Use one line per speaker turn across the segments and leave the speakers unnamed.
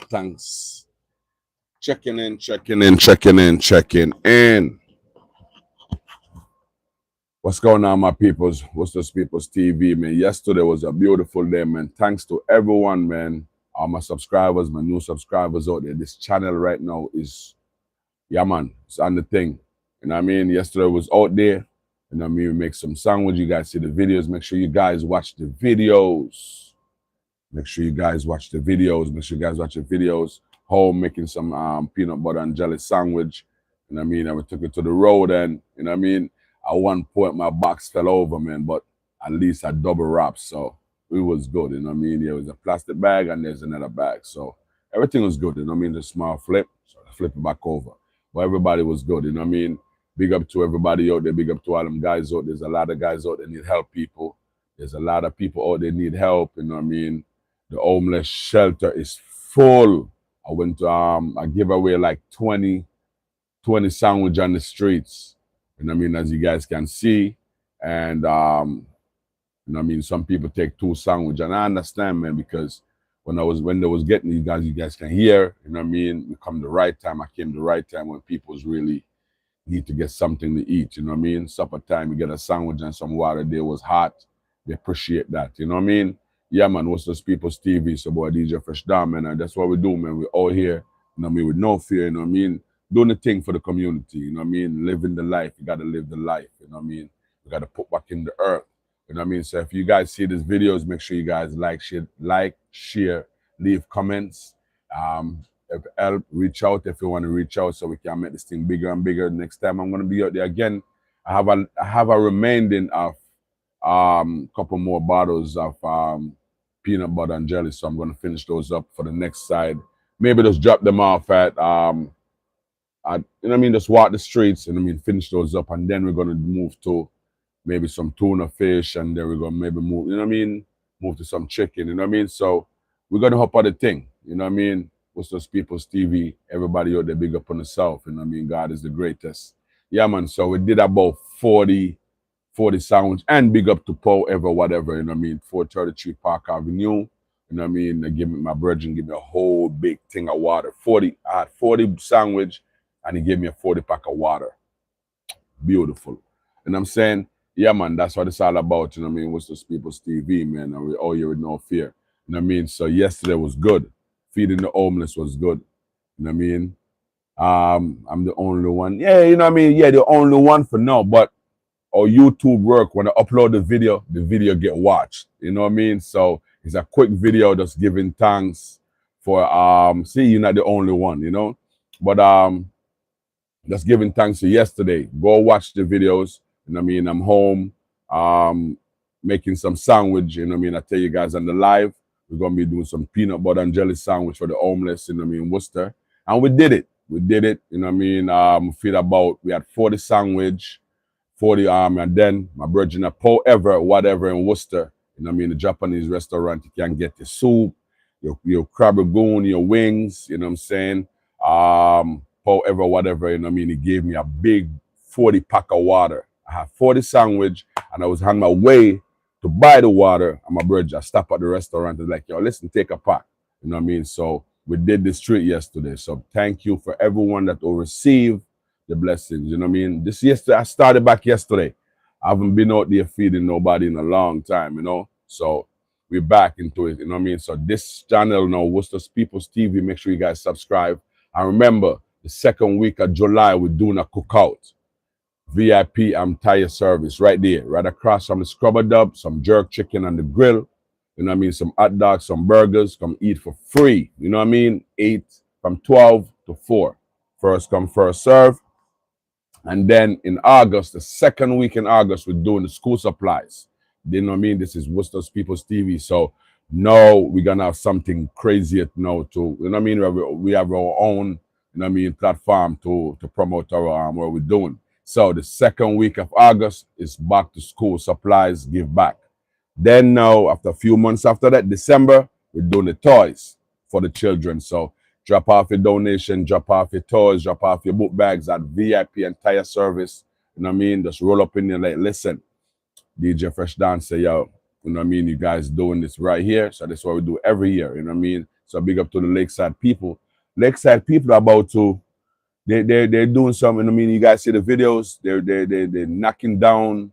Thanks. Checking in, checking in, checking in, checking in. What's going on, my peoples? WORCESTER People's TV, man. Yesterday was a beautiful day, man. Thanks to everyone, man. All my subscribers, my new subscribers out there. This channel right now is, yeah, man, it's on the thing. You know what I mean? Yesterday was out there. You know what I mean? We make some sandwich. You guys see the videos. Make sure you guys watch the videos. Make sure you guys watch the videos. Make sure you guys watch the videos. Home making some peanut butter and jelly sandwich. You know what I mean? And we took it to the road, and you know what I mean? At one point my box fell over, man, but at least I double wrapped, so it was good, you know what I mean? There was a plastic bag and there's another bag. So everything was good, you know what I mean? The small flip, so I flip it back over. But everybody was good, you know what I mean? Big up to everybody out there, big up to all them guys out there. There's a lot of guys out there need help people. There's a lot of people out there need help, you know what I mean? The homeless shelter is full. I went to I give away like 20 sandwich on the streets. You know what I mean, as you guys can see. And you know what I mean, some people take 2 sandwich. And I understand, man, because when they was getting you guys can hear, you know what I mean? We come the right time. I came the right time when people's really need to get something to eat, you know what I mean? Supper time, we get a sandwich and some water. There was hot. They appreciate that, you know what I mean? Yeah, man, WORCESTER People's TV, so boy, DJ Fresh Down, man, and that's what we do, man. We're all here, you know what I mean, with no fear, you know what I mean? Doing the thing for the community, you know what I mean? Living the life, you gotta live the life, you know what I mean? We gotta put back in the earth, you know what I mean? So if you guys see these videos, make sure you guys like, share, leave comments. If help, reach out if you want to reach out so we can make this thing bigger and bigger. Next time I'm gonna be out there again. I have a remaining of couple more bottles of peanut butter and jelly, so I'm gonna finish those up for the next side. Maybe just drop them off at you know what I mean, just walk the streets and I mean finish those up, and then we're gonna move to maybe some tuna fish, and then we're gonna maybe move, you know what I mean, move to some chicken, you know what I mean? So we're gonna hop on the thing, you know what I mean? WORCESTER People's TV, everybody out there, big up on the South, you know what I mean? God is the greatest. Yeah, man, so we did about 40 sandwich, and big up to Paul Ever, whatever, you know what I mean? 433 Park Avenue, you know what I mean? They give me, my brethren give me a whole big thing of water. I had 40 sandwich, and he gave me a 40 pack of water. Beautiful. And I'm saying, yeah, man, that's what it's all about, you know what I mean? WORCESTER People's TV, man, and we all here with no fear. You know what I mean? So yesterday was good. Feeding the homeless was good. You know what I mean? I'm the only one. Yeah, you know what I mean? Yeah, the only one for now, but our YouTube work, when I upload the video get watched. You know what I mean? So it's a quick video just giving thanks for see, you're not the only one, you know? But just giving thanks to yesterday. Go watch the videos. You know what I mean? I'm home making some sandwich, you know what I mean? I tell you guys on the live, we're gonna be doing some peanut butter and jelly sandwich for the homeless, you know what I mean, Worcester. And we did it. We did it, you know what I mean? We had 40 sandwich, 40 and then my brethren at Paul Ever, whatever in Worcester, you know what I mean, the Japanese restaurant, you can get your soup, your crab ragoon, your wings, you know what I'm saying? Paul Ever, whatever, you know what I mean? He gave me a big 40 pack of water. I had 40 sandwich, and I was on my way to buy the water, and my brother, I stopped at the restaurant and like, yo, listen, take a pack. You know what I mean? So we did this treat yesterday. So thank you for everyone that will receive the blessings. You know what I mean? I started back yesterday. I haven't been out there feeding nobody in a long time, you know? So we're back into it, you know what I mean? So this channel now, WORCESTER People's TV, make sure you guys subscribe. And remember, the second week of July, we're doing a cookout. VIP tire service right there, right across from the Scrubber Dub, some jerk chicken on the grill, you know what I mean, some hot dogs, some burgers, come eat for free, you know what I mean, 8 from 12 to 4, first come, first serve. And then in August, the second week in August, we're doing the school supplies. You know what I mean, this is WORCESTER People's TV, so now we're gonna have something crazy now too, you know what I mean, we have our own, you know what I mean, platform to promote our what we're doing. So the second week of August is back to school supplies, give back. Then now, after a few months after that, December, we're doing the toys for the children. So drop off your donation, drop off your toys, drop off your book bags at VIP entire service. You know what I mean? Just roll up in there like, listen, DJ Fresh Dance say, yo, you know what I mean? You guys doing this right here. So that's what we do every year. You know what I mean? So big up to the Lakeside people. Lakeside people are about to, they're doing something. I mean, you guys see the videos. They're knocking down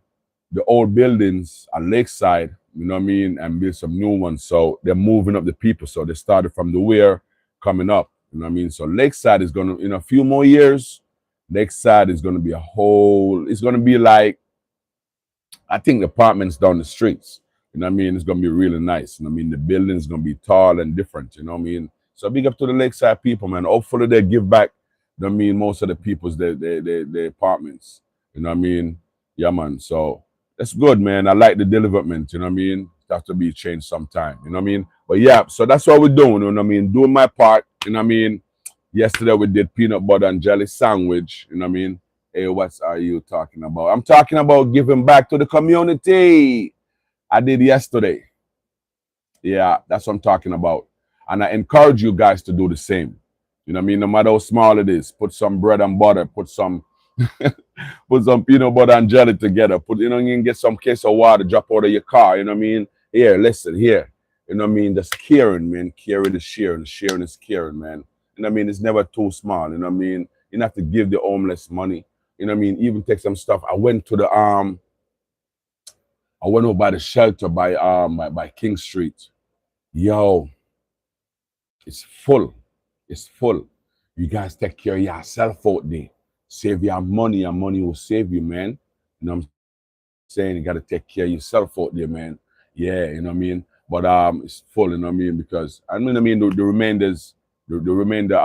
the old buildings at Lakeside, you know what I mean, and build some new ones. So they're moving up the people. So they started from the weir coming up, you know what I mean. So Lakeside is gonna, in a few more years, Lakeside is gonna be a whole. It's gonna be like, I think the apartments down the streets. You know what I mean? It's gonna be really nice. You know what I mean? The building's gonna be tall and different, you know what I mean? So big up to the Lakeside people, man. Hopefully they give back, you know what I mean, most of the people's their apartments. You know what I mean? Yeah, man. So that's good, man. I like the development, you know what I mean? It has to be changed sometime, you know what I mean? But yeah, so that's what we're doing, you know what I mean? Doing my part, you know what I mean? Yesterday we did peanut butter and jelly sandwich, you know what I mean? Hey, what are you talking about? I'm talking about giving back to the community. I did yesterday. Yeah, that's what I'm talking about. And I encourage you guys to do the same. You know what I mean? No matter how small it is, put some bread and butter, put some put some peanut butter and jelly together. Put, you know, you can get some case of water, drop out of your car. You know what I mean? Here, listen, here. You know what I mean? That's caring, man. Caring is sharing. Sharing is caring, man. You know what I mean? It's never too small. You know what I mean? You don't have to give the homeless money. You know what I mean? Even take some stuff. I went over by the shelter by King Street. Yo, it's full. It's full. You guys take care of yourself out there. Save your money will save you, man. You know what I'm saying? You gotta take care of yourself out there, man. Yeah, you know what I mean? But it's full, you know what I mean? Because the remainders, the remainder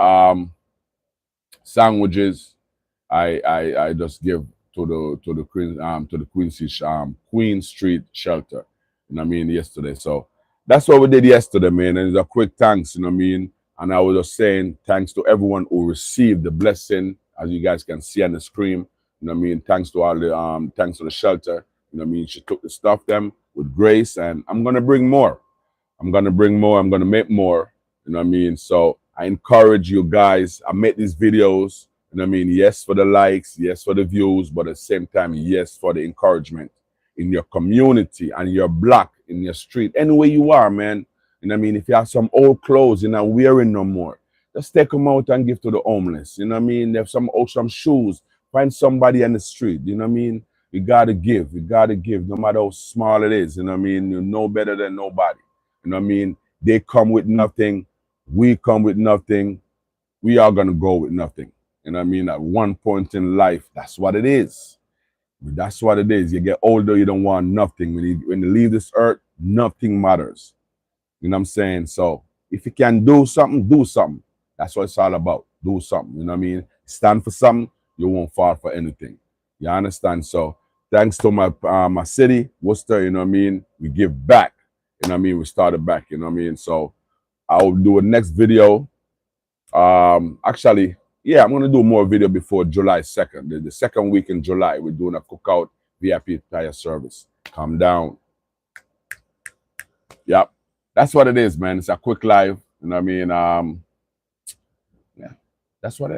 sandwiches I just give to the Queen Street shelter. You know what I mean, yesterday. So that's what we did yesterday, man. And it's a quick thanks, you know what I mean? And I was just saying thanks to everyone who received the blessing, as you guys can see on the screen. You know what I mean? Thanks to all the thanks to the shelter. You know what I mean? She took the stuff them with grace, and I'm gonna bring more. I'm gonna bring more. I'm gonna make more. You know what I mean? So I encourage you guys. I make these videos. You know what I mean? Yes, for the likes, yes, for the views, but at the same time, yes, for the encouragement in your community and your block, in your street, anywhere you are, man. You know what I mean? If you have some old clothes you're not wearing no more, just take them out and give to the homeless. You know what I mean? They have some shoes. Find somebody on the street. You know what I mean? You gotta give. You gotta give, no matter how small it is. You know what I mean? You know better than nobody. You know what I mean? They come with nothing. We come with nothing. We are gonna go with nothing. You know what I mean? At one point in life, that's what it is. That's what it is. You get older, you don't want nothing. When you leave this earth, nothing matters. You know what I'm saying? So if you can do something, do something. That's what it's all about. Do something. You know what I mean? Stand for something, you won't fall for anything. You understand? So thanks to my city, Worcester, you know what I mean? We give back. You know what I mean? We started back, you know what I mean? So I'll do a next video. Actually, yeah, I'm gonna do more video before July 2nd. The second week in July, we're doing a cookout VIP tire service. Calm down. Yep. That's what it is, man. It's a quick live. You know what I mean? Yeah, that's what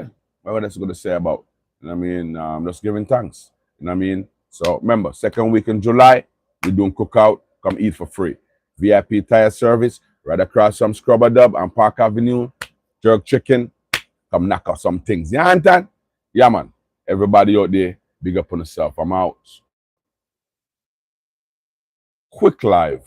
that's gonna say about. You know what I mean? Just giving thanks. You know what I mean? So remember, second week in July, we're doing cookout. Come eat for free. VIP tire service right across from Scrubber Dub and Park Avenue. Jerk chicken. Come knock out some things. You understand? Yeah, man. Everybody out there, big up on yourself. I'm out. Quick live.